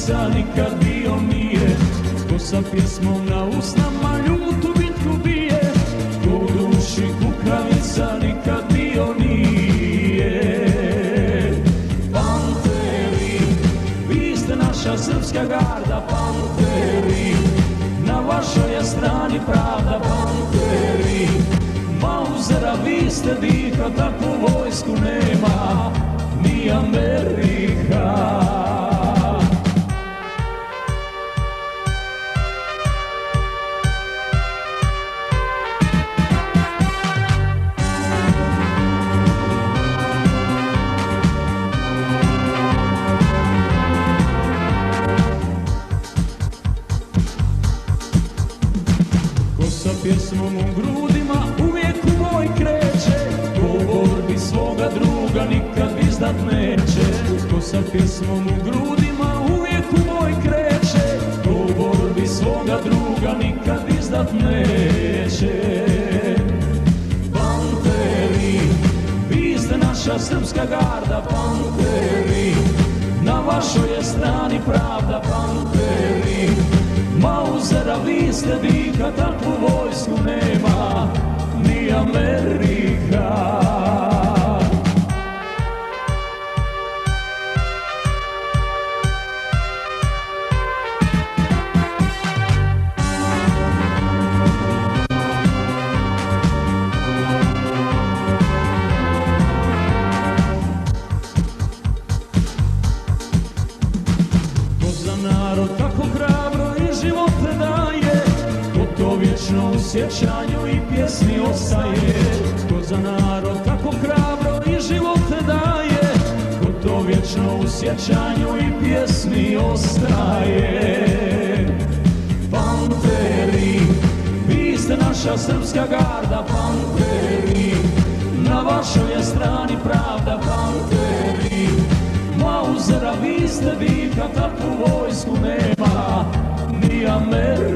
kukavica nikad bio nije, ko sa pjesmom na usnama ljutu bitku bije, ko u duši kukavica nikad bio nije. Panteri, vi ste naša srpska garda, panteri, na vašoj je strani pravda, panteri. Mauzera, vi ste diha, takvu vojsku nema ni Amerika. Ko sa pjesmom u grudima uvijek u boj kreće, ko u borbi svoga druga nikad izdat neće. Ko sa pjesmom u grudima uvijek u boj kreće, ko u borbi svoga druga nikad izdat neće. Panteri, vi ste naša srpska garda, panteri, na vašoj je strani pravda, panteri. Mauzera, vi ste diha, takvu vojsku nema ni Amerika. Ko za narod tako hrabro i živote daje, ko to vječno u sjećanju i pjesmi ostaje. Ko za narod tako hrabro i živote daje, ko to vječno u sjećanju i pjesmi ostaje. Panteri, vi ste naša srpska garda, panteri, na vašoj je strani pravda, panteri. Mauzera, vi ste diha, takvu vojsku nema ni Amerika.